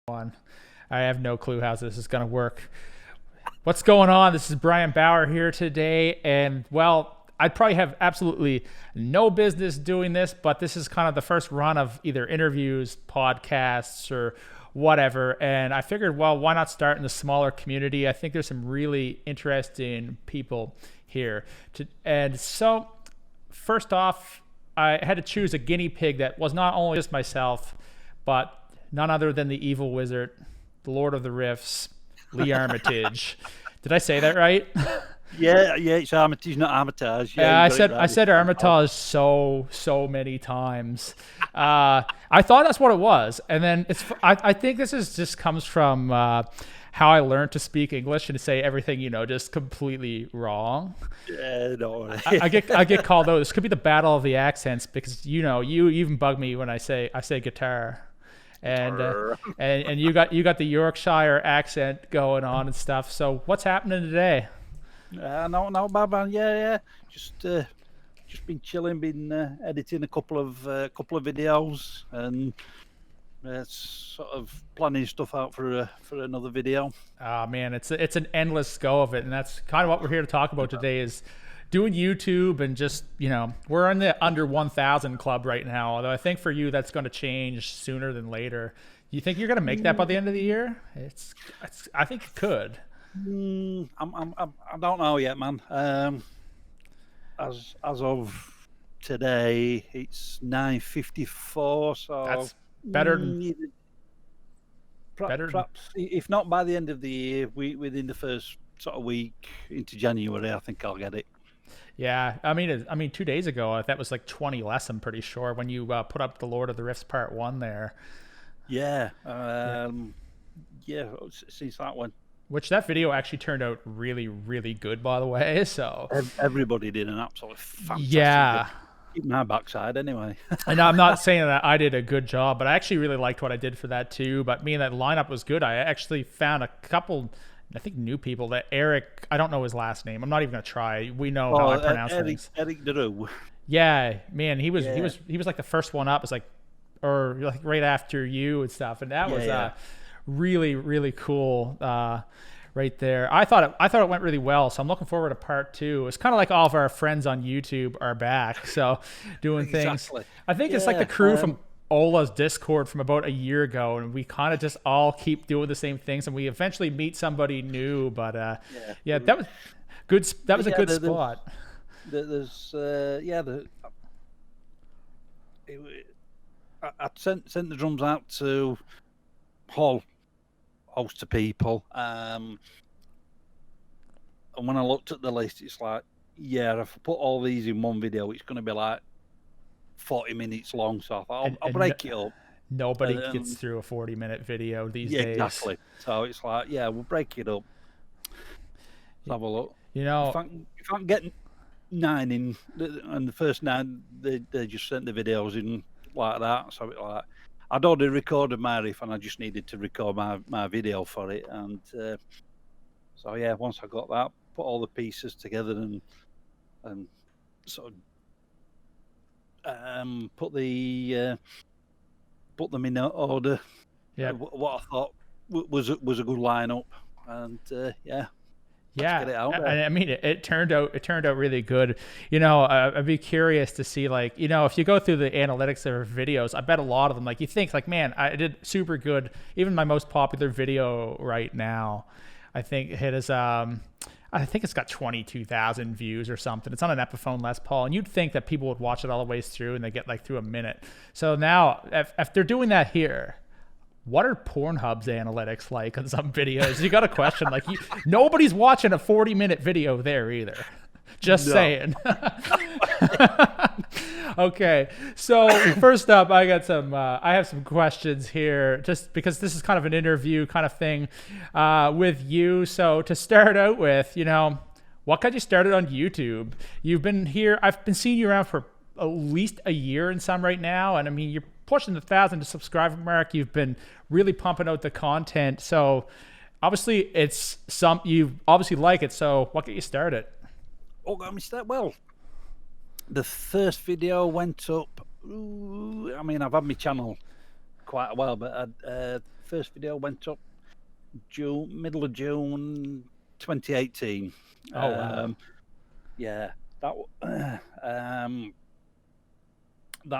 on. I have no clue how this is going to work. What's going on? This is Brian Bauer here today. And well, I'd probably have absolutely no business doing this, but this is kind of the first run of either interviews, podcasts, or whatever. And I figured, well, why not start in the smaller community? I think there's some really interesting people here. And so, first off, I had to choose a guinea pig that was not only just myself, but none other than the evil wizard, the Lord of the Rifts, Lee Armitage. Did I say that right? Yeah, it's Armitage, not Armitage. Yeah, I said Armitage so many times. I thought that's what it was, and then I think this is just comes from how I learned to speak English and to say everything just completely wrong. Yeah, no. I get called out. This could be the battle of the accents because you even bug me when I say guitar. And you got the Yorkshire accent going on and stuff. So what's happening today? No, bad man. Yeah. Just been chilling, been editing a couple of videos, and sort of planning stuff out for another video. Oh man, it's an endless go of it, and that's kind of what we're here to talk about today. Is doing YouTube and just, we're in the under 1,000 club right now. Although I think for you, that's going to change sooner than later. You think you're going to make that by the end of the year? I think it could. I don't know yet, man. As of today, it's 9:54. So that's better. Perhaps if not by the end of the year, within the first sort of week into January, I think I'll get it. Yeah, I mean, 2 days ago that was like 20 less. I'm pretty sure when you put up the Lord of the Rifts Part 1 there. Yeah, since that one. Which that video actually turned out really, really good, by the way. So everybody did an absolutely fantastic. Yeah. Keep my backside anyway. And I'm not saying that I did a good job, but I actually really liked what I did for that too. But me and that lineup was good. I actually found a couple, I think, new people. That Eric, I don't know his last name. I'm not even gonna try. We know how I pronounce things. Eric Drew. Yeah, man, he was like the first one up. It's like, or like right after you and stuff. And that was really, really cool. Right there. I thought it went really well. So I'm looking forward to part 2. It's kind of like all of our friends on YouTube are back. So doing things. I think it's like the crew from Ola's Discord from about a year ago, and we kind of just all keep doing the same things, and we eventually meet somebody new. But that was good. That was a good spot. I sent the drums out to whole host of people, and when I looked at the list, it's like, if I put all these in one video, it's going to be like 40 minutes long. So I thought I'll break it up. Nobody gets through a 40-minute video these days. Exactly. So it's like, we'll break it up. Let's have a look. If I can get 9 in, and the first 9 they just sent the videos in like that. So it's like, I'd already recorded my riff, and I just needed to record my video for it. And once I got that, put all the pieces together and sort of put them in order. Yeah, what I thought was a good lineup, and yeah, get it out there. I mean, it turned out really good. I'd be curious to see, like, if you go through the analytics of our videos, I bet a lot of them, like, you think, like, man, I did super good. Even my most popular video right now, I think hit us. I think it's got 22,000 views or something. It's on an Epiphone Les Paul, and you'd think that people would watch it all the way through, and they get like through a minute. So now, if they're doing that here, what are Pornhub's analytics like on some videos? You got a question, like, nobody's watching a 40-minute video there either. Just saying. Okay, so first up, I have some questions here, just because this is kind of an interview kind of thing with you. So to start out with, what got you started on YouTube? You've been here. I've been seeing you around for at least a year and some right now, and I mean, you're pushing the 1,000 subscriber mark. You've been really pumping out the content. So obviously you obviously like it. So what got you started? Well, the first video went up. I mean, I've had my channel quite a while, but first video went up middle of June 2018. Oh wow. Yeah, that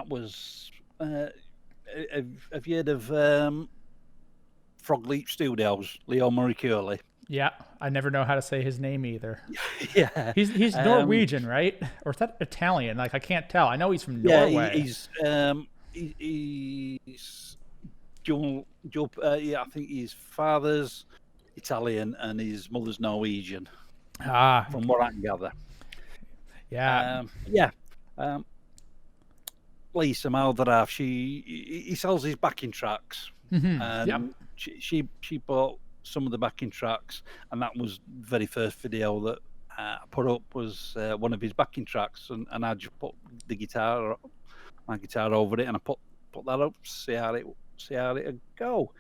was. Have you heard of Frog Leap Studios, Leo Moricurli? Yeah, I never know how to say his name either. Yeah, he's Norwegian, right? Or is that Italian? Like I can't tell. I know he's from Norway. He's dual. Yeah, I think his father's Italian and his mother's Norwegian. From what I can gather. Yeah. Lisa Maldaraf, he sells his backing tracks, and she bought some of the backing tracks, and that was the very first video that I put up was one of his backing tracks, and I just put my guitar over it, and I put that up, see how it go.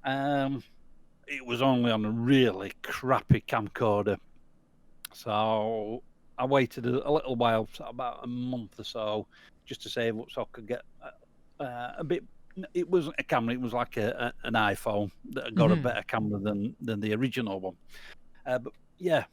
It was only on a really crappy camcorder, so I waited a little while, about a month or so, just to save up so I could get a bit. It wasn't a camera; it was like an iPhone that got a better camera than the original one. But yeah,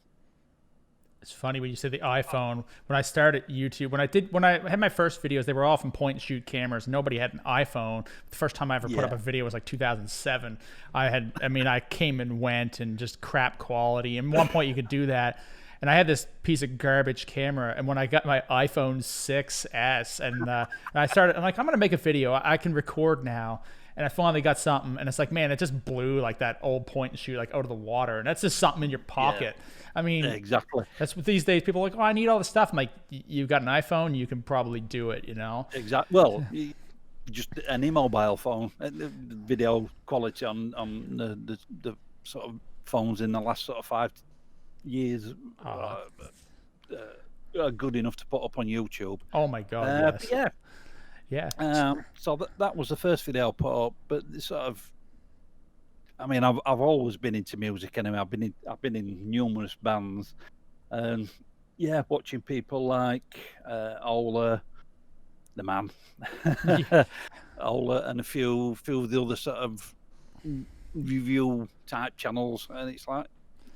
it's funny when you say the iPhone. When I started YouTube, when I had my first videos, they were all from point and shoot cameras. Nobody had an iPhone. The first time I ever put up a video was like 2007. I came and went and just crap quality. And at one point you could do that. And I had this piece of garbage camera, and when I got my iPhone 6S, and I started, I'm like, I'm gonna make a video. I can record now, and I finally got something, and it's like, man, it just blew like that old point and shoot like out of the water, and that's just something in your pocket. Yeah. I mean, exactly. That's what these days people are like, oh, I need all this stuff. I'm like, you've got an iPhone, you can probably do it, you know? Exactly. Well, just an immobile phone, the video quality on the sort of phones in the last sort of 5 years are good enough to put up on YouTube. Oh my god! Yes. Yeah. So that was the first video I put up, but sort of, I mean, I've always been into music anyway. I've been in numerous bands, and watching people like Ola, the man, Ola, and a few of the other sort of review type channels, and it's like,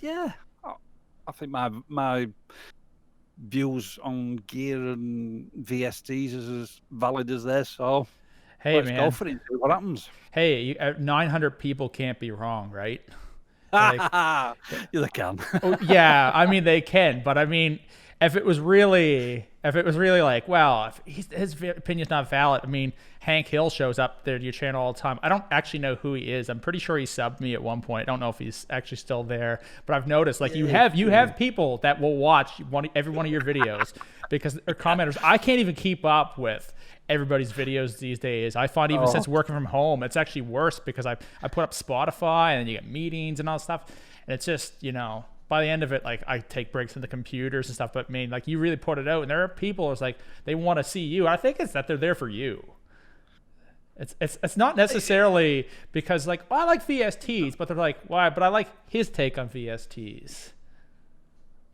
I think my views on gear and VSTs is as valid as theirs. So let's go for it and see what happens. Hey, 900 people can't be wrong, right? Like, they can. Yeah, I mean they can, but I mean, if it was really like, well, if his opinion's not valid, I mean, Hank Hill shows up there to your channel all the time. I don't actually know who he is. I'm pretty sure he subbed me at one point. I don't know if he's actually still there, but I've noticed like you have people that will watch every one of your videos because they're commenters. I can't even keep up with everybody's videos these days. I find even since working from home, it's actually worse because I put up Spotify and then you get meetings and all that stuff, and it's just, you know, by the end of it, like I take breaks from the computers and stuff, but I mean, like you really put it out, and there are people it's like they want to see you. I think it's that they're there for you. It's not necessarily because like, oh, I like VSTs, but they're like, why? But I like his take on VSTs,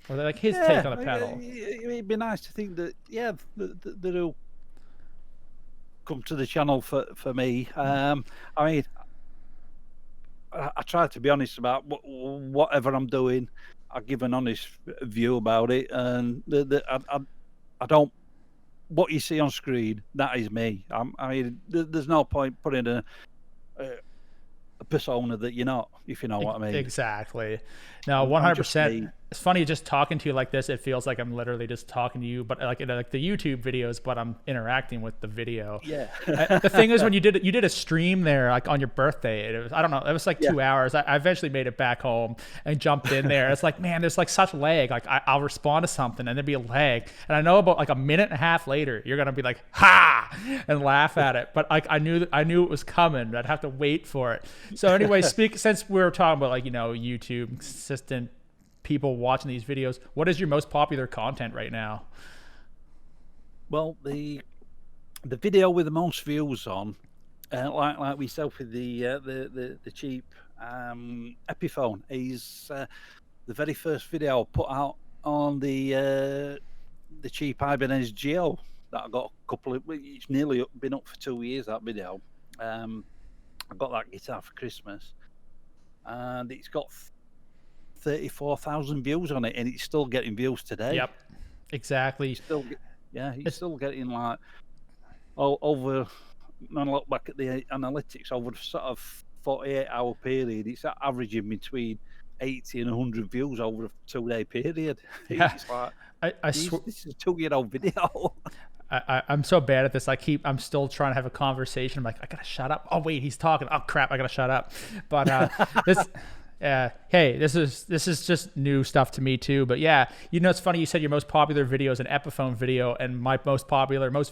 or they like his take on the pedal. It'd be nice to think that they'll come to the channel for me. I mean, I try to be honest about whatever I'm doing. I give an honest view about it, and I don't. What you see on screen, that is me. I mean, there's no point putting a persona that you're not, if you know what I mean. Exactly. No, 100%. It's funny just talking to you like this. It feels like I'm literally just talking to you, but like the YouTube videos, but I'm interacting with the video. Yeah. The thing is, when you did a stream there, like on your birthday, it was, I don't know, it was like 2 hours. I eventually made it back home and jumped in there. It's like, man, there's like such lag. Like I'll respond to something and there'd be a lag, and I know about like a minute and a half later, you're gonna be like, ha, and laugh at it. But like I knew it was coming. I'd have to wait for it. So anyway, since we were talking about like, you know, YouTube, consistent people watching these videos, what is your most popular content right now? Well, the video with the most views on, like we said with the cheap Epiphone, is the very first video I put out on the cheap Ibanez Geo that I got a couple of. It's nearly been up for 2 years, that video. I got that guitar for Christmas, and it's got 34,000 views on it, and it's still getting views today. Yep, exactly. It's still getting like over. When I look back at the analytics over the sort of 48-hour period, it's averaging between 80 and 100 views over a 2-day period. Yeah. It's like, this is a 2-year-old video. I'm so bad at this. I'm still trying to have a conversation. I'm like, I gotta shut up. Oh wait, he's talking. Oh crap, I gotta shut up. But hey, this is just new stuff to me too. But yeah, it's funny. You said your most popular video is an Epiphone video, and my most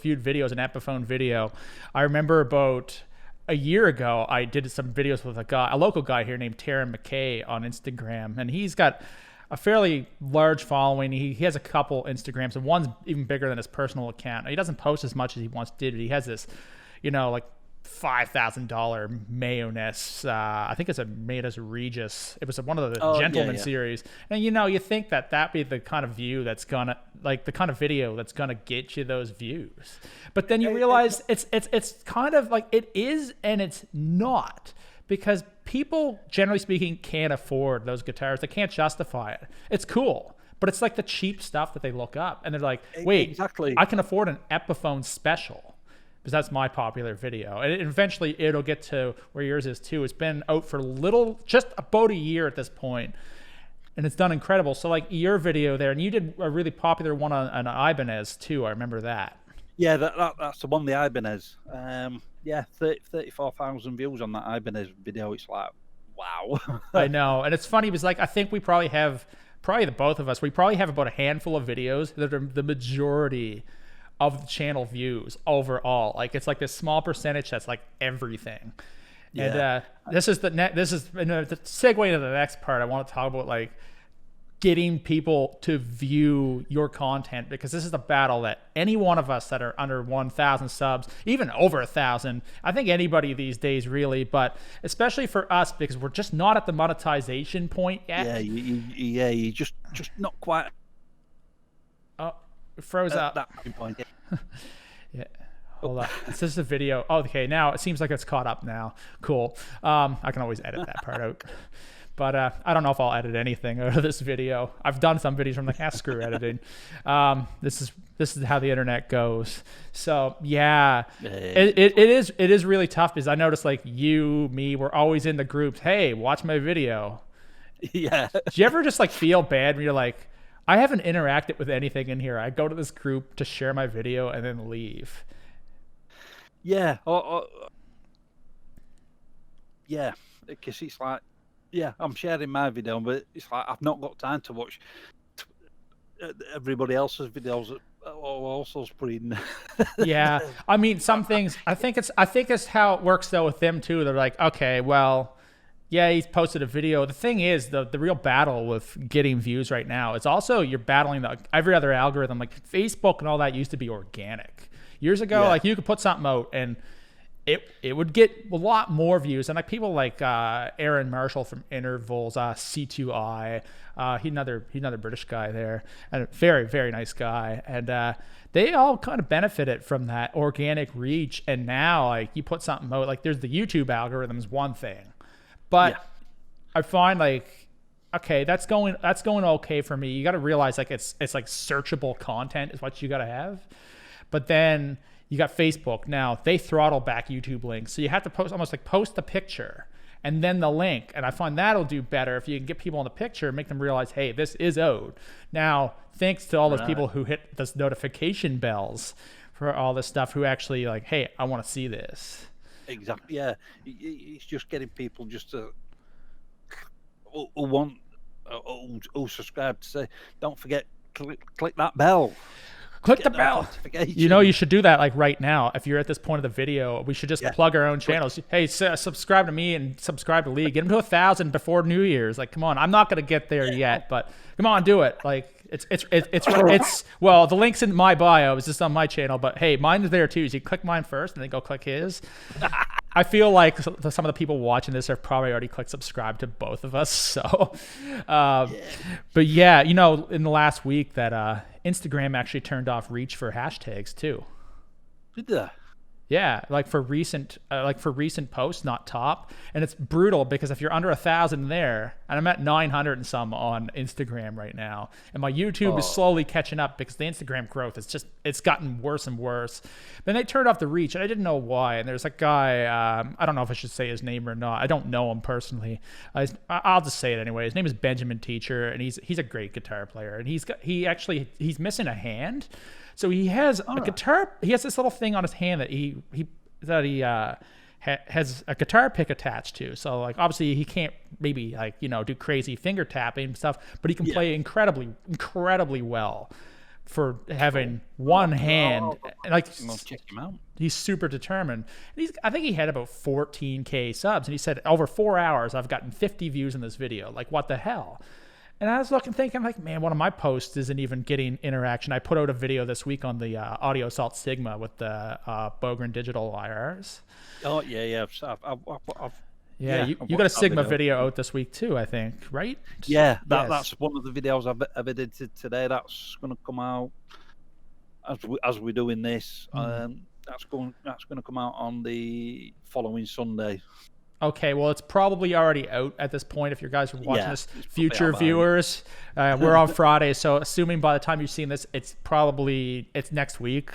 viewed video is an Epiphone video. I remember about a year ago, I did some videos with a local guy here named Taryn McKay on Instagram, and he's got a fairly large following. He has a couple Instagrams, and one's even bigger than his personal account. He doesn't post as much as he once did, but he has this, like $5,000 mayonnaise. I think it's a mayonnaise Regis. It was one of the Gentleman series. And you think that'd be the kind of view that's gonna, like, the kind of video that's gonna get you those views. But then you realize it's kind of like it is and it's not. Because people, generally speaking, can't afford those guitars. They can't justify it. It's cool, but it's like the cheap stuff that they look up. And they're like, wait, exactly. I can afford an Epiphone Special. Because that's my popular video. And eventually it'll get to where yours is too. It's been out for just about a year at this point. And it's done incredible. So like your video there, and you did a really popular one on Ibanez too. I remember that. Yeah, that's the one, the Ibanez. 34,000 views on that Ibanez video. It's like, wow. I know. And it's funny because like I think we probably have, the both of us, we probably have about a handful of videos that are the majority of the channel views overall. Like it's like this small percentage that's like everything. Yeah. And this is the segue into the next part. I want to talk about like getting people to view your content, because this is the battle that any one of us that are under 1,000 subs, even over 1,000, I think anybody these days really, but especially for us because we're just not at the monetization point yet. You just not quite. Oh, it froze up. That point. Yeah. Hold on. This is a video. Oh, okay, now it seems like it's caught up now. Cool. I can always edit that part out. But I don't know if I'll edit anything out of this video. I've done some videos from the screw editing. This is how the internet goes. So yeah, it is really tough because I noticed like me, we're always in the groups. Hey, watch my video. Yeah. Do you ever just like feel bad when you're like, I haven't interacted with anything in here. I go to this group to share my video and then leave. Yeah. Yeah. Because it's like, yeah, I'm sharing my video, but it's like I've not got time to watch everybody else's videos that also putting. Yeah, I mean, some things. I think it's how it works though with them too. They're like, okay, well, yeah, he's posted a video. The thing is, the real battle with getting views right now is also you're battling every other algorithm. Like Facebook and all that used to be organic. Years ago, like you could put something out and it would get a lot more views. And like people like Aaron Marshall from Intervals, C2I, he's another British guy there, and a very, very nice guy. And they all kind of benefited from that organic reach. And now like you put something out, like there's the YouTube algorithm is one thing, but I find like, okay, that's going okay for me. You got to realize like it's like searchable content is what you got to have. But then you got Facebook now, they throttle back YouTube links. So you have to post the picture and then the link. And I find that'll do better if you can get people in the picture and make them realize, hey, this is owed. Now, thanks to all those people who hit those notification bells for all this stuff, who actually like, hey, I want to see this. Exactly. Yeah. It's just getting people just to who subscribe to say, don't forget, click that bell. Click the bell. You should do that like right now. If you're at this point of the video, we should just plug our own channels. Hey, subscribe to me and subscribe to Lee. Get him to 1,000 before New Year's. Like, come on. I'm not gonna get there yet, but come on, do it. Like, it's well, the link's in my bio. It's just on my channel, but hey, mine's there too. So you click mine first and then go click his. I feel like some of the people watching this have probably already clicked subscribe to both of us. So, but yeah, in the last week that Instagram actually turned off reach for hashtags too. Did they? Yeah, like for recent posts, not top, and it's brutal because if you're under 1,000 there, and I'm at 900 and some on Instagram right now, and my YouTube is slowly catching up because the Instagram growth is it's gotten worse and worse. Then they turned off the reach, and I didn't know why. And there's a guy, I don't know if I should say his name or not. I don't know him personally. I'll just say it anyway. His name is Benjamin Teacher, and he's a great guitar player, and he's missing a hand. So he has a guitar. He has this little thing on his hand that he has a guitar pick attached to. So like obviously he can't maybe like do crazy finger tapping and stuff, but he can play incredibly well for having one hand. Like check him out. He's super determined. And I think he had about 14K subs, and he said over 4 hours I've gotten 50 views in this video. Like what the hell? And I was thinking, like, man, one of my posts isn't even getting interaction. I put out a video this week on the Audio Assault Sigma with the Bogren Digital IRs. Oh, yeah. You got a Sigma video out this week too, I think, right? Yeah, that's one of the videos I've edited today. That's going to come out as we're doing this. That's going to come out on the following Sunday. Okay, well, it's probably already out at this point if you guys are watching this. Future viewers, we're on Friday, so assuming by the time you've seen this, it's next week.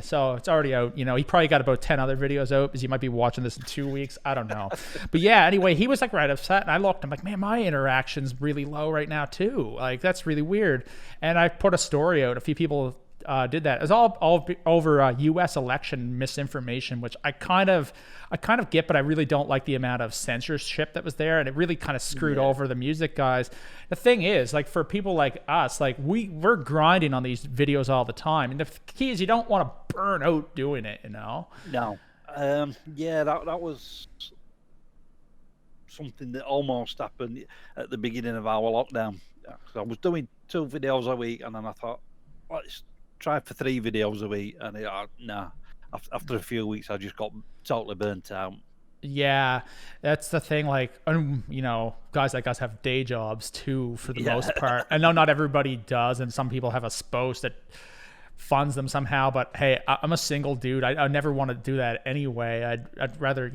So it's already out. He probably got about 10 other videos out because you might be watching this in 2 weeks. I don't know. But yeah, anyway, he was like right upset, and I looked. I'm like, man, my interaction's really low right now too. Like that's really weird. And I put a story out. A few people did that. It was all over U.S. election misinformation, which I kind of get, but I really don't like the amount of censorship that was there, and it really kind of screwed over the music guys. The thing is, like for people like us, like we're grinding on these videos all the time, and the key is you don't want to burn out doing it. No. That was something that almost happened at the beginning of our lockdown. I was doing 2 videos a week, and then I thought, let's try for 3 videos a week, and after a few weeks I just got totally burnt out. Yeah, that's the thing. Like, guys like us have day jobs too, for the most part. I know not everybody does, and some people have a spouse that funds them somehow. But hey, I'm a single dude. I never want to do that anyway. I'd rather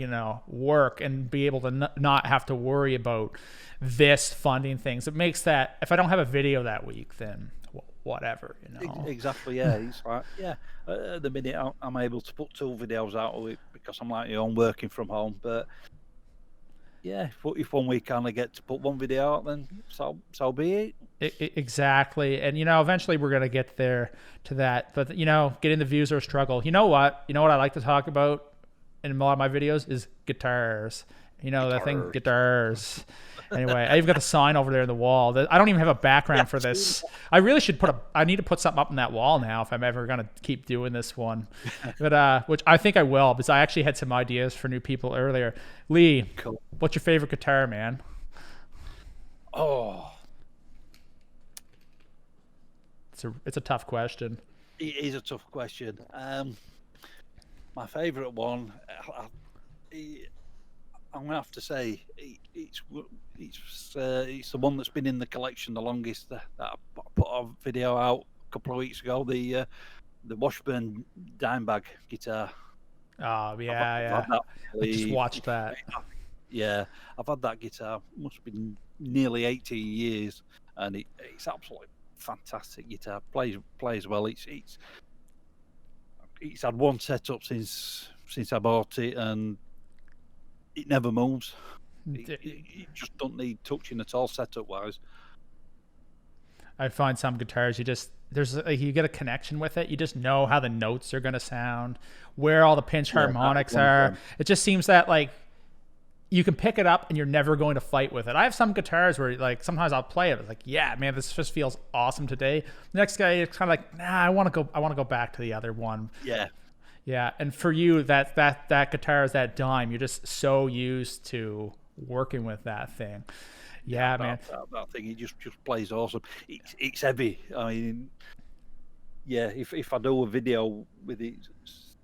work and be able to not have to worry about this funding things. It makes that if I don't have a video that week, then whatever, Exactly, yeah. It's like, at the minute I'm able to put 2 videos out a week because I'm I'm working from home. But yeah, if 1 week I only get to put 1 video out, then so be it. Exactly. And eventually we're gonna get there to that. But getting the views are a struggle. You know what I like to talk about in a lot of my videos is guitars. That thing, guitars. Anyway, I've got the sign over there in the wall. I don't even have a background for this. I really should I need to put something up on that wall now if I'm ever going to keep doing this one. But which I think I will, because I actually had some ideas for new people earlier. Lee, cool. What's your favorite guitar, man? Oh. It's a tough question. It is a tough question. My favorite one, I'm gonna have to say it's the one that's been in the collection the longest. That I put a video out a couple of weeks ago. The Washburn Dimebag guitar. Oh yeah. I just watched that. Yeah, I've had that guitar. Must have been nearly 18 years, and it's absolutely fantastic guitar. Plays well. It's had one setup since I bought it, and it never moves. It just don't need touching at all setup wise. I find some guitars you get a connection with it. You just know how the notes are going to sound, where all the pinch harmonics are. It just seems that like you can pick it up and you're never going to fight with it. I have some guitars where like sometimes I'll play it. It's like, yeah, man, this just feels awesome today. The next guy, it's kind of like, nah, I want to go back to the other one. Yeah, and for you, that guitar is that dime. You're just so used to working with that thing. Yeah, man. That thing, it just plays awesome. It's heavy. I mean, yeah, if I do a video with it,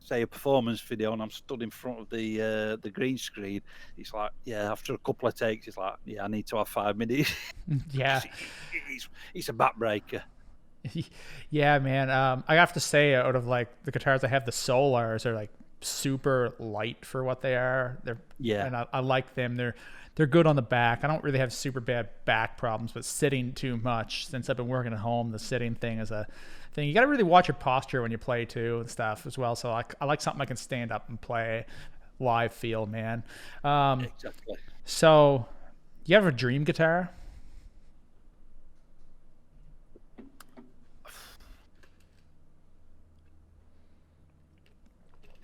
say a performance video, and I'm stood in front of the green screen, it's like, yeah, after a couple of takes, it's like, yeah, I need to have 5 minutes. Yeah. It's a backbreaker. Yeah, man. I have to say, out of like the guitars I have, the Solars are like super light for what they are. Yeah. And I like them. They're good on the back. I don't really have super bad back problems, but sitting too much since I've been working at home, the sitting thing is a thing. You got to really watch your posture when you play too and stuff as well. So I like something I can stand up and play live feel, man. Exactly. So you have a dream guitar?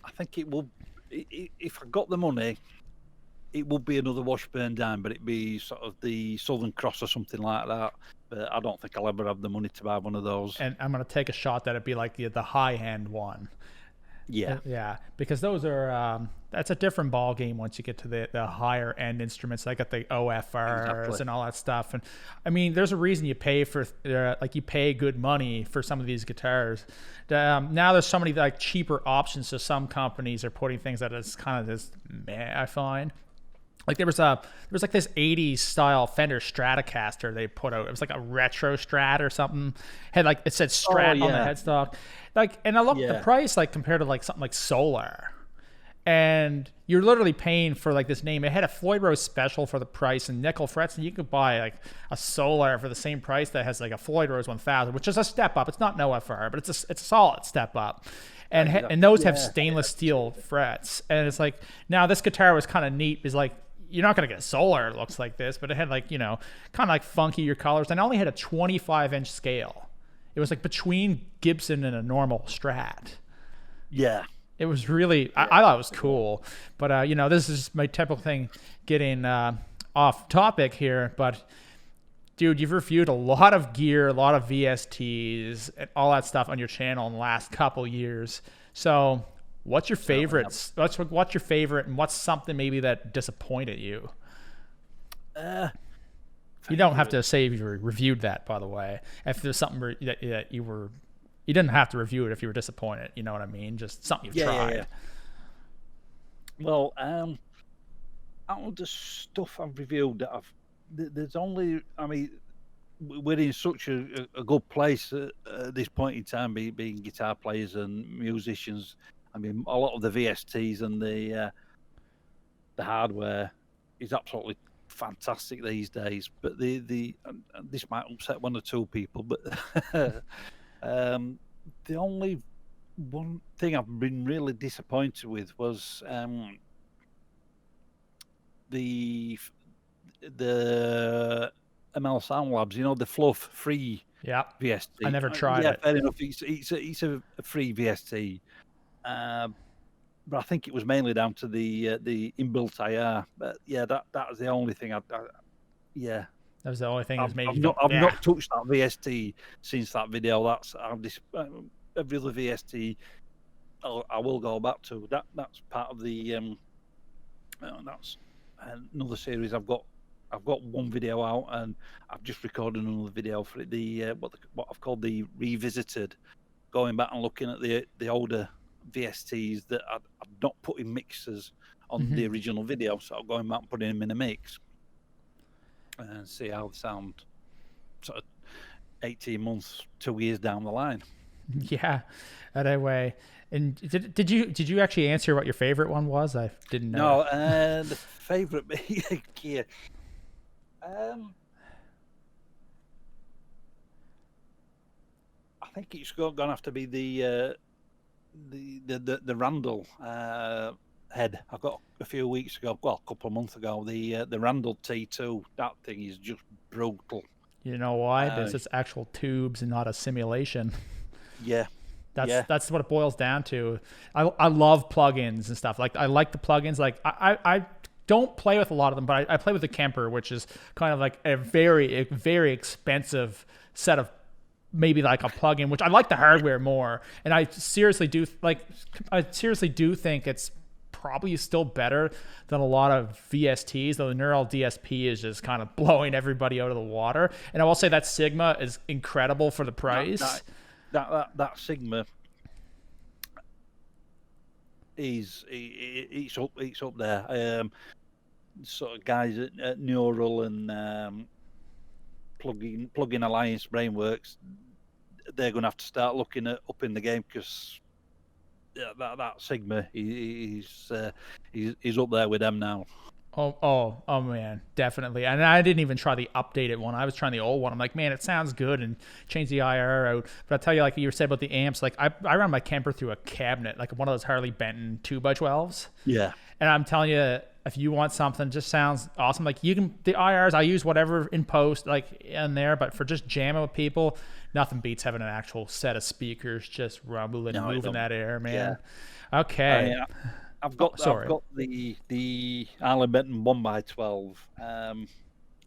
I think it will. If I got the money, it would be another Washburn Dime, but it'd be sort of the Southern Cross or something like that. But I don't think I'll ever have the money to buy one of those. And I'm gonna take a shot that it'd be like the high end one. Yeah, yeah, because those are that's a different ball game once you get to the higher end instruments. I got the OFRs and all that stuff, and I mean, there's a reason you pay for like you pay good money for some of these guitars. Now there's so many like cheaper options, so some companies are putting things that is kind of this meh, I find. Like there was like this 80s style Fender Stratocaster they put out. It was like a retro Strat or something. Had like it said Strat on the headstock. Like, and I looked at the price like compared to like something like Solar. And you're literally paying for like this name. It had a Floyd Rose special for the price and nickel frets, and you could buy like a Solar for the same price that has like a Floyd Rose 1000, which is a step up. It's not no FR, but it's a solid step up. And those have stainless steel frets. And it's like, now this guitar was kind of neat. Is like, you're not going to get a Solar that looks like this, but it had like, you know, kind of like funkier colors. And it only had a 25-inch scale. It was like between Gibson and a normal Strat. Yeah. It was really, I thought it was cool. But, you know, this is my typical thing getting off topic here. But, dude, you've reviewed a lot of gear, a lot of VSTs, and all that stuff on your channel in the last couple years. So what's your favorites? What's your favorite, and what's something maybe that disappointed you? You don't have to say if you reviewed that, by the way. If there's something that you didn't have to review it if you were disappointed. You know what I mean? Just something you've tried. Yeah. Well, out of the stuff I've reviewed, that there's only, I mean, we're in such a good place at this point in time, being guitar players and musicians. I mean, a lot of the VSTs and the hardware is absolutely fantastic these days. But this might upset one or two people, but the only one thing I've been really disappointed with was the ML Sound Labs, you know, the fluff free VST. I never tried it. Fair enough. It's a free VST, but I think it was mainly down to the inbuilt IR. But yeah, that was the only thing. That was the only thing. I've not touched that VST since that video. Every other VST I will go back to. That's part of the that's another series I've got. I've got one video out, and I've just recorded another video for it. What I've called the revisited, going back and looking at the older VSTs that I've not put in mixers on the original video. So I'm going back and putting them in a mix and see how they sound sort of 18 months, 2 years down the line. Yeah, anyway. And did you actually answer what your favorite one was? I didn't know. No, the favorite gear. I think it's going to have to be the Randall head I got a few weeks ago. Well, a couple of months ago. The Randall T2. That thing is just brutal. You know why? Because it's actual tubes and not a simulation. Yeah. That's what it boils down to. I love plugins and stuff. Like I like the plugins. Like I don't play with a lot of them, but I play with the Kemper, which is kind of like a very, very expensive set of maybe like a plugin, which I like the hardware more. And I seriously do think it's probably still better than a lot of VSTs, though the Neural DSP is just kind of blowing everybody out of the water. And I will say that Sigma is incredible for the price. That Sigma it's up there. Sort of guys at Neural and Plugin Alliance Brainworks, they're going to have to start looking at upping the game, because that Sigma, he's up there with them now. Oh man, definitely. And I didn't even try the updated one. I was trying the old one. I'm like, man, it sounds good, and change the IR out. But I'll tell you, like you said about the amps, like I ran my Kemper through a cabinet, like one of those Harley Benton 2x12s. Yeah. And I'm telling you, if you want something just sounds awesome, like you can, the IRs, I use whatever in post, like in there, but for just jamming with people, nothing beats having an actual set of speakers just rumbling and moving that air, man. Yeah. Okay. I've got the Harley Benton 1x12.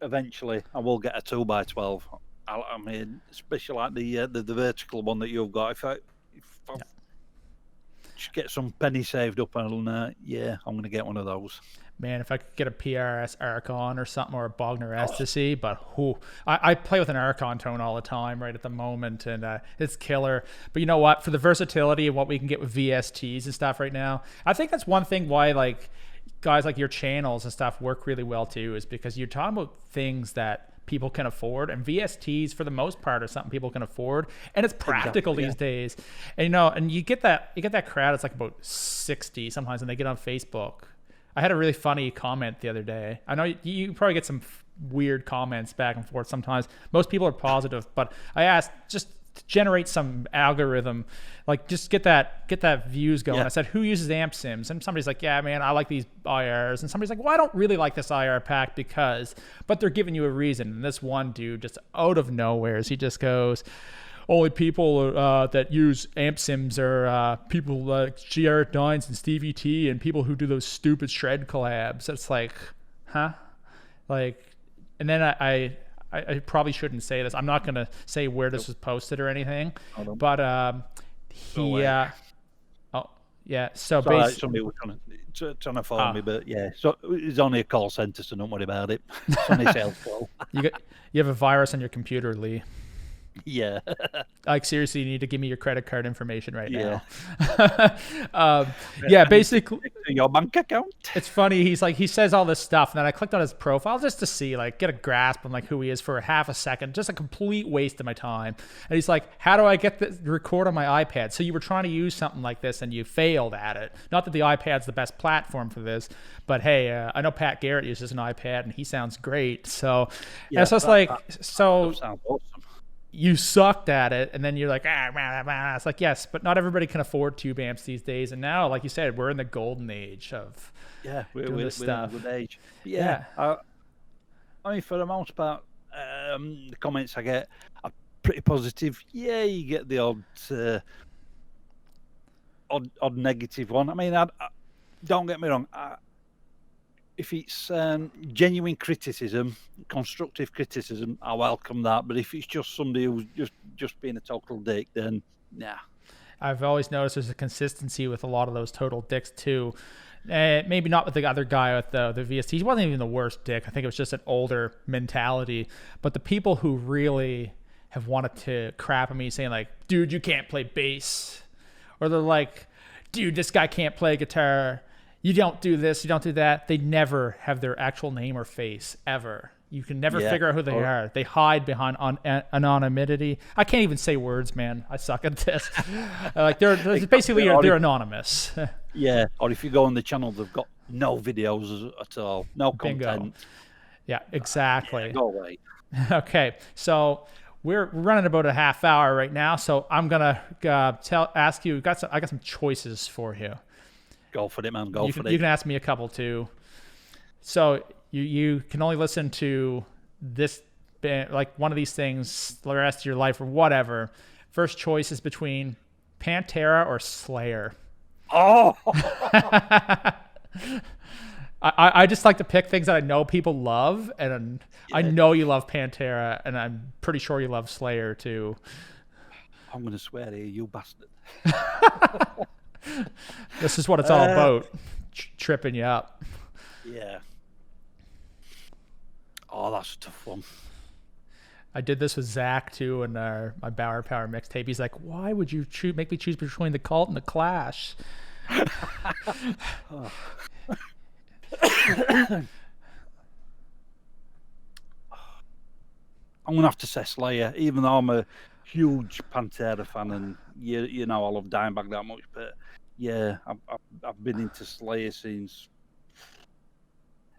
Eventually, I will get a 2x12. I mean, especially like the vertical one that you've got. If I just get some penny saved up, and I'm going to get one of those. Man, if I could get a PRS Archon or something, or a Bogner Ecstasy, but I play with an Archon tone all the time right at the moment, and it's killer. But you know what? For the versatility of what we can get with VSTs and stuff right now, I think that's one thing why like guys like your channels and stuff work really well too, is because you're talking about things that people can afford, and VSTs for the most part are something people can afford, and it's practical these days. And you know, and you get that crowd. It's like about 60 sometimes, and they get on Facebook. I had a really funny comment the other day. I know you probably get some weird comments back and forth sometimes. Most people are positive, but I asked just to generate some algorithm, like just get that views going. I said, who uses amp sims? And somebody's like, yeah, man, I like these IRs. And somebody's like, well, I don't really like this IR pack but they're giving you a reason. And this one dude just out of nowhere, he just goes, only people that use amp sims are people like Garrett Dines and Stevie T and people who do those stupid shred collabs. It's like, huh? Like, and then I probably shouldn't say this. I'm not going to say where this was posted or anything, but so basically, somebody was trying to follow me, but so it's only a call center, so don't worry about it. It's only a sales call. You have a virus on your computer, Lee. Yeah. Like, seriously, you need to give me your credit card information right now. Basically your bank account. It's funny, he says all this stuff, and then I clicked on his profile just to see, like, get a grasp on like who he is for half a second. Just a complete waste of my time. And he's like, how do I get the record on my iPad? So you were trying to use something like this and you failed at it. Not that the iPad's the best platform for this, but hey, I know Pat Garrett uses an iPad and he sounds great. So it's just that sounds awesome. You sucked at it, and then you're like, It's like, yes, but not everybody can afford tube amps these days. And now, like you said, we're in the golden age of doing this stuff. We're in the good age. I mean, for the most part, the comments I get are pretty positive. Yeah, you get the odd negative one. I mean, I don't get me wrong. If it's genuine criticism, constructive criticism, I welcome that. But if it's just somebody who's just being a total dick, then nah. I've always noticed there's a consistency with a lot of those total dicks too. Maybe not with the other guy with the VST. He wasn't even the worst dick. I think it was just an older mentality. But the people who really have wanted to crap at me, saying like, dude, you can't play bass. Or they're like, dude, this guy can't play guitar. You don't do this, you don't do that. They never have their actual name or face, ever. You can never figure out who they are. They hide behind anonymity. I can't even say words, man. I suck at this. Like they're anonymous. Yeah, or if you go on the channel, they've got no videos at all, no content. Bingo. Yeah, exactly. Go away. Okay, so we're running about a half hour right now, so I'm gonna ask you. I got some choices for you. Go for it, man. You can ask me a couple too. So you can only listen to this band, like one of these things the rest of your life or whatever. First choice is between Pantera or Slayer. Oh. I just like to pick things that I know people love, and I know you love Pantera, and I'm pretty sure you love Slayer too. I'm gonna swear to you bastard. This is what it's all about, tripping you up. Yeah. Oh, that's a tough one. I did this with Zach too in my Bauer Power mixtape. He's like, "Why would you make me choose between the Cult and the Clash?" Oh. I'm gonna have to say Slayer, even though I'm a huge Pantera fan, and you know I love Dimebag that much, but Yeah, I've been into Slayer since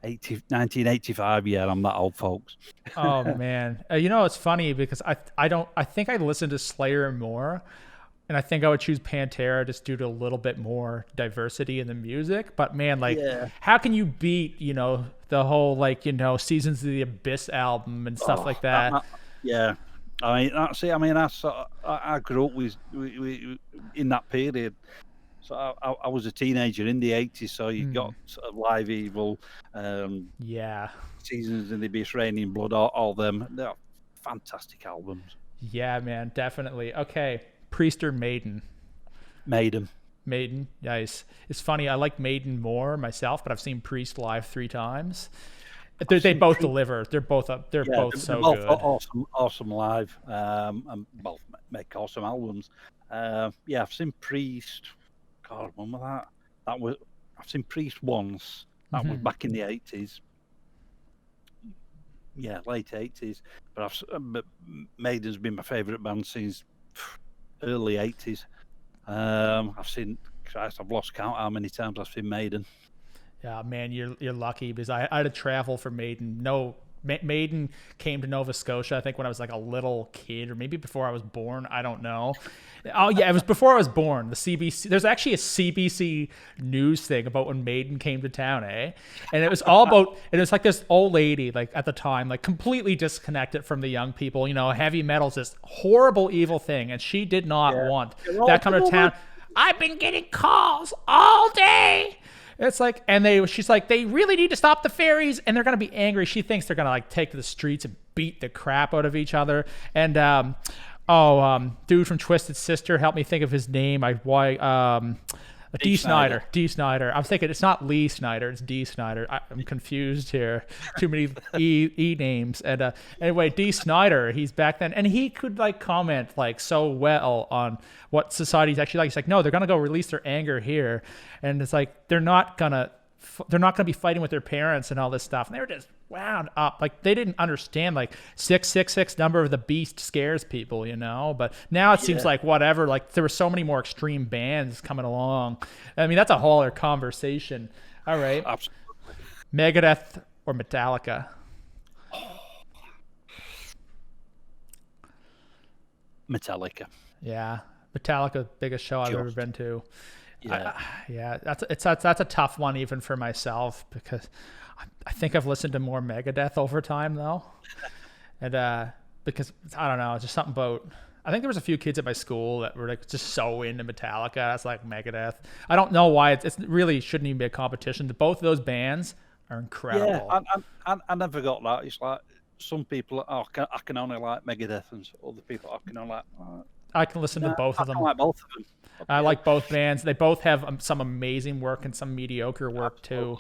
1985. Yeah, I'm that old, folks. Oh man, it's funny because I think I listen to Slayer more, and I think I would choose Pantera just due to a little bit more diversity in the music. But man, like, Yeah. how can you beat the whole like Seasons of the Abyss album and stuff like that? Yeah. I mean, that's it. I mean, I grew up with in that period. So I was a teenager in the 80s, so you got sort of Live Evil, Yeah. Seasons in the Abyss, Raining Blood, all them. They're fantastic albums. Yeah, man, definitely. Okay, Priest or Maiden? Maiden. Maiden, nice. It's funny, I like Maiden more myself, but I've seen Priest live 3 times. They both deliver. They're both up. They're both so both good. Awesome live, and both make awesome albums. Yeah, I've seen Priest. God, when was that? I've seen Priest once. That was back in the 80s. Yeah, late 80s. But Maiden's been my favourite band since early 80s. I've lost count how many times I've seen Maiden. Yeah, man, you're lucky because I had to travel for Maiden. Maiden came to Nova Scotia, I think, when I was like a little kid, or maybe before I was born. I don't know. Oh yeah, it was before I was born. The CBC. There's actually a CBC news thing about when Maiden came to town, eh? And it was all about. It was like this old lady, like at the time, like completely disconnected from the young people. Heavy metal's this horrible, evil thing, and she did not want that kind of town. I've been getting calls all day. It's like, and she's like, they really need to stop the ferries, and they're gonna be angry. She thinks they're gonna like take to the streets and beat the crap out of each other. And dude from Twisted Sister, help me think of his name. D. Snyder. D. Snyder. I'm thinking it's not Lee Snyder, it's D. Snyder. I'm confused here. Too many E names. And anyway, D. Snyder, he's back then, and he could like comment like so well on what society's actually like. He's like, no, they're gonna go release their anger here, and it's like they're not gonna be fighting with their parents and all this stuff. And they were just wound up. Like they didn't understand like 666 number of the beast scares people, But now it seems like whatever. Like there were so many more extreme bands coming along. I mean, that's a whole other conversation. All right. Absolutely. Megadeth or Metallica? Metallica. Yeah. Metallica, biggest show I've ever been to. Yeah. That's a tough one even for myself because I think I've listened to more Megadeth over time though, and because I don't know, it's just something about. I think there was a few kids at my school that were like just so into Metallica. That's like Megadeth. I don't know why it's really shouldn't even be a competition. Both of those bands are incredible. Yeah, I never got that. It's like some people, I can only like Megadeth, and other people I can only like. I can listen to both of them. I like both of them. I like both bands. They both have some amazing work and some mediocre work too.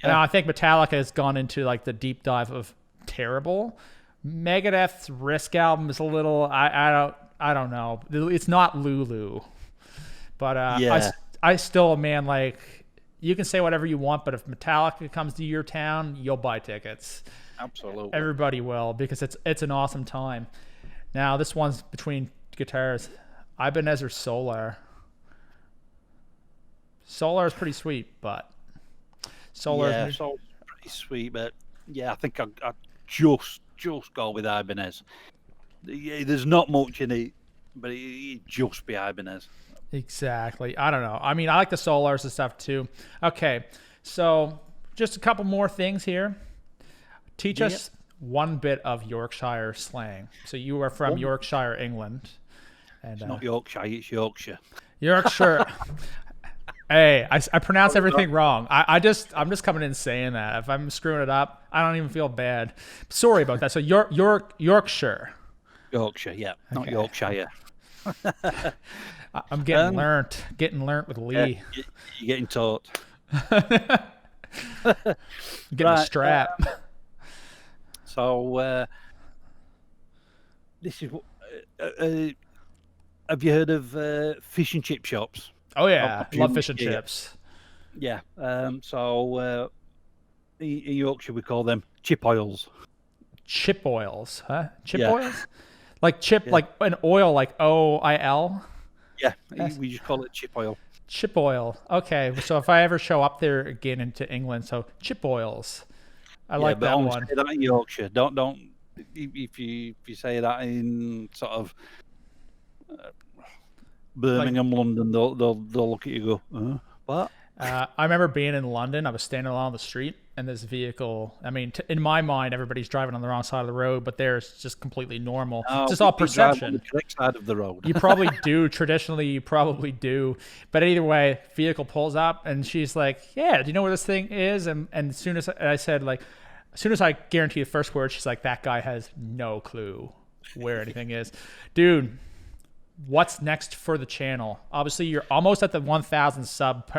Yeah. Now I think Metallica has gone into like the deep dive of terrible. Megadeth's Risk album is a little. I don't know. It's not Lulu, but I still, man, like you can say whatever you want, but if Metallica comes to your town, you'll buy tickets. Absolutely, everybody will because it's an awesome time. Now this one's between guitars. Ibanez or Solar? Solar is pretty sweet, but Solar is pretty sweet, but yeah, I think I just go with Ibanez. There's not much in it, but it just be Ibanez. Exactly. I don't know. I mean, I like the Solars and stuff too. Okay, so just a couple more things here. Teach us one bit of Yorkshire slang. So you are from Yorkshire, England. And, it's not Yorkshire, it's Yorkshire. Yorkshire. Hey, I pronounce everything wrong. I'm just coming in saying that. If I'm screwing it up, I don't even feel bad. Sorry about that. So Yorkshire. Yorkshire, yeah, not Yorkshire. I'm getting learnt with Lee. Yeah, you're getting taught. Getting a strap. So this is. Have you heard of fish and chip shops? Oh yeah, love fish and chips. Yeah. So in Yorkshire we call them chip oils. Chip oils, huh? Chip oils, like chip, like an oil, like OIL. Yeah, we just call it chip oil. Chip oil. Okay, so if I ever show up there again into England, so chip oils. I like that one. Say that in Yorkshire. Don't. If you say that in sort of Birmingham, London, they'll look at you and go, what? I remember being in London. I was standing along the street, and this vehicle. I mean, in my mind, everybody's driving on the wrong side of the road, but there it's just completely normal. No, it's just all perception. On the correct side of the road. You probably do. Traditionally, you probably do. But either way, vehicle pulls up, and she's like, "Yeah, do you know where this thing is?" And as soon as I said, like, as soon as I guarantee the first word, she's like, "That guy has no clue where anything is, dude." What's next for the channel? Obviously, you're almost at the 1,000 subs.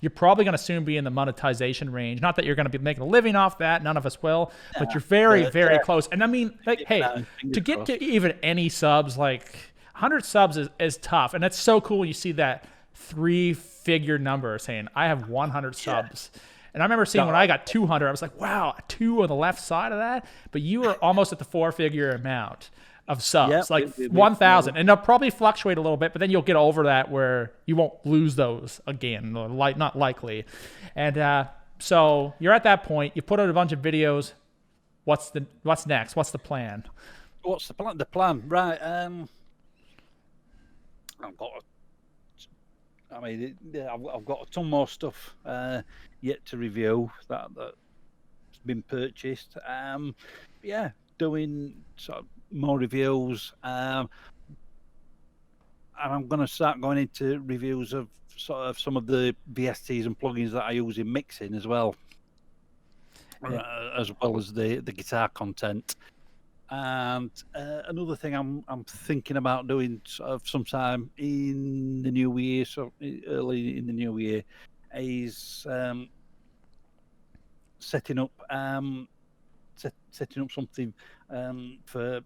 You're probably going to soon be in the monetization range. Not that you're going to be making a living off that. None of us will. But you're very, very close. And I mean, like, hey, to get to even any subs, like 100 subs is tough. And it's so cool when you see that 3-figure number saying, I have 100 subs. And I remember seeing when I got 200, I was like, wow, a 2 on the left side of that. But you were almost at the 4-figure amount of subs, like 1,000, and they'll probably fluctuate a little bit, but then you'll get over that where you won't lose those again, not likely. And so you're at that point. You put out a bunch of videos. What's next? What's the plan? What's the plan? The plan, right? I've got a ton more stuff yet to review that's been purchased. Doing sort of more reviews, and I'm going to start going into reviews of sort of some of the VSTs and plugins that I use in mixing as well, as well as the guitar content. And another thing I'm thinking about doing sort of sometime in the new year, so early in the new year, is setting up something for.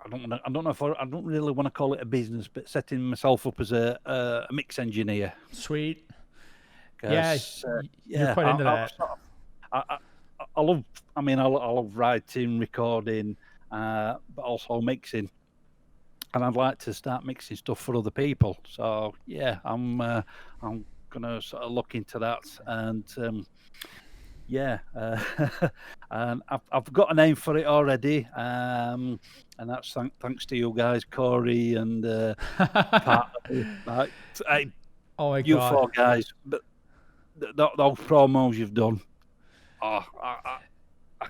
I don't really want to call it a business, but setting myself up as a mix engineer. Sweet. You're quite into that. I love writing, recording, but also mixing, and I'd like to start mixing stuff for other people. So yeah, I'm gonna sort of look into that, and and I've got a name for it already, and that's thanks to you guys, Corey and Pat. Oh my God, you four guys, but those promos you've done. I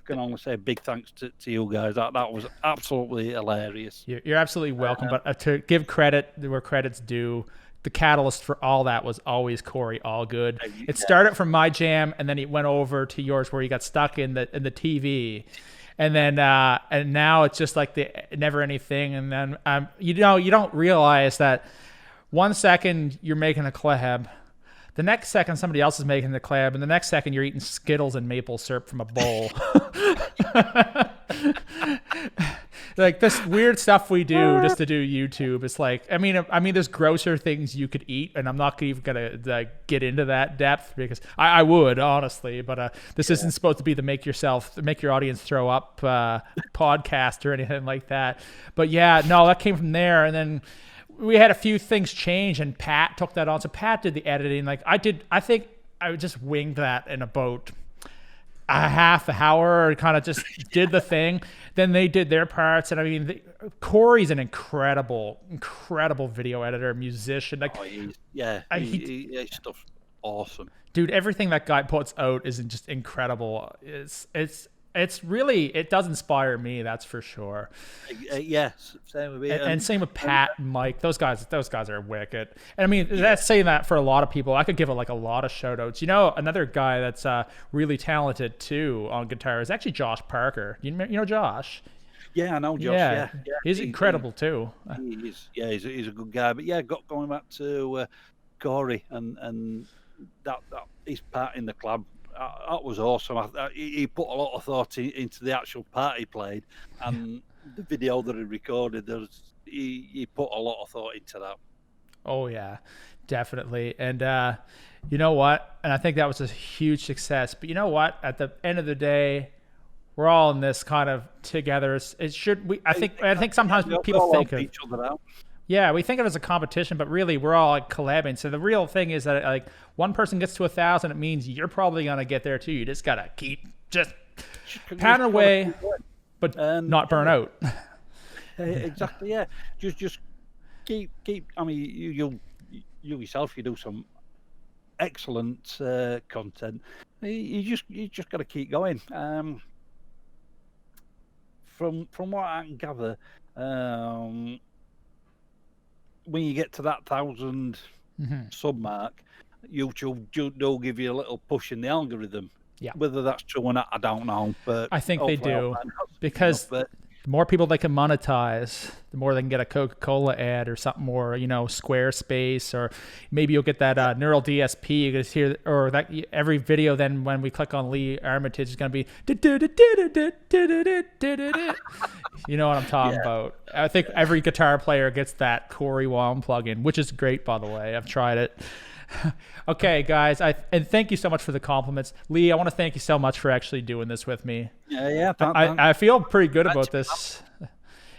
can only say big thanks to you guys. That was absolutely hilarious. You're absolutely welcome. But to give credit where credit's due, the catalyst for all that was always Corey Allgood. It started from my jam, and then it went over to yours, where you got stuck in the TV, and then and now it's just like the never ending thing. And then you don't realize that 1 second you're making a collab. The next second, somebody else is making the collab, and the next second, you're eating Skittles and maple syrup from a bowl. Like this weird stuff we do just to do YouTube. It's like, I mean, there's grosser things you could eat, and I'm not even gonna get into that depth, because I would honestly, but this isn't supposed to be the make your audience throw up podcast or anything like that. But yeah, no, that came from there, and then we had a few things change, and Pat took that on. So Pat did the editing. Like I think I just winged that in about a half hour, kind of just did the thing. Then they did their parts. And I mean, Corey's an incredible video editor, musician. Like, his stuff's awesome. Dude, everything that guy puts out is just incredible. It's really, it does inspire me, that's for sure. Yes, same with me. And same with Pat and Mike. Those guys are wicked. And I mean, that's saying that for a lot of people. I could give a lot of shout outs. You know, another guy that's really talented too on guitar is actually Josh Parker. You know Josh? Yeah, I know Josh. Yeah. He's incredible too. He is. Yeah, he's a good guy. But yeah, going back to Corey and that his part in the club. That was awesome. He put a lot of thought into the actual part he played, and the video that he recorded. He put a lot of thought into that. Oh yeah, definitely. And you know what? And I think that was a huge success. But you know what? At the end of the day, we're all in this kind of together. I think sometimes people think of each other out. Yeah, we think of it as a competition, but really we're all like collabing. So the real thing is that like one person gets to 1,000, it means you're probably gonna get there too. You just gotta keep just pounding away, but not burn out. Exactly. Yeah. Just keep. I mean, you yourself, you do some excellent content. You just got to keep going. From what I can gather, when you get to that 1,000 sub mark, YouTube will give you a little push in the algorithm. Yeah. Whether that's true or not, I don't know. But I think they do, because the more people they can monetize, the more they can get a Coca-Cola ad or something more, Squarespace, or maybe you'll get that neural DSP. You just hear, or that every video then when we click on Lee Armitage is going to be, you know what I'm talking about. I think every guitar player gets that Corey Wong plugin, which is great, by the way. I've tried it. Okay, guys, and thank you so much for the compliments. Lee, I want to thank you so much for actually doing this with me. Yeah. I feel pretty good about this.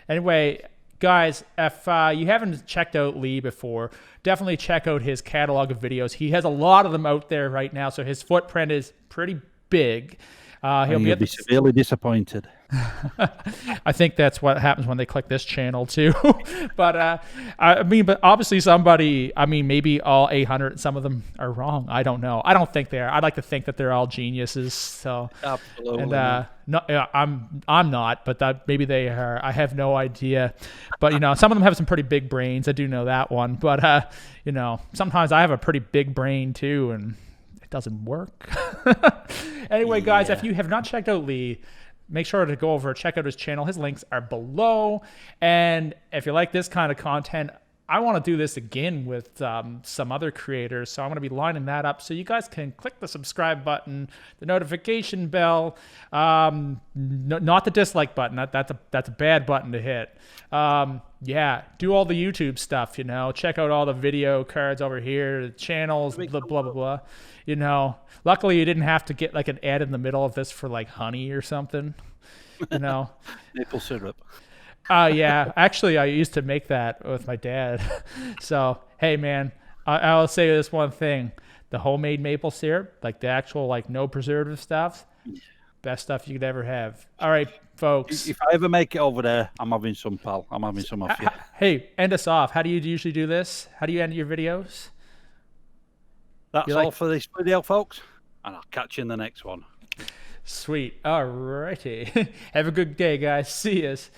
Anyway, guys, if you haven't checked out Lee before, definitely check out his catalog of videos. He has a lot of them out there right now, so his footprint is pretty big. You'll be severely disappointed. I think that's what happens when they click this channel too. But but obviously maybe all 800, some of them are wrong. I don't know. I don't think they are. I'd like to think that they're all geniuses. So absolutely. And I'm not, but that maybe they are. I have no idea. But some of them have some pretty big brains. I do know that one. But sometimes I have a pretty big brain too, and it doesn't work. Anyway, guys, if you have not checked out Lee, make sure to go over, check out his channel. His links are below. And if you like this kind of content, I want to do this again with some other creators. So I'm going to be lining that up so you guys can click the subscribe button, the notification bell, not the dislike button. That's a bad button to hit. Do all the YouTube stuff, check out all the video cards over here, the channels, blah, blah, blah, blah. Luckily you didn't have to get like an ad in the middle of this for like honey or something, Maple syrup. Yeah, actually I used to make that with my dad. So, hey man, I'll say this one thing. The homemade maple syrup, like the actual, like no preservative stuff, best stuff you could ever have. All right, folks. If I ever make it over there, I'm having some, pal. I'm having some off you. Hey, end us off. How do you usually do this? How do you end your videos? That's all for this video, folks. And I'll catch you in the next one. Sweet. All righty. Have a good day, guys. See yous.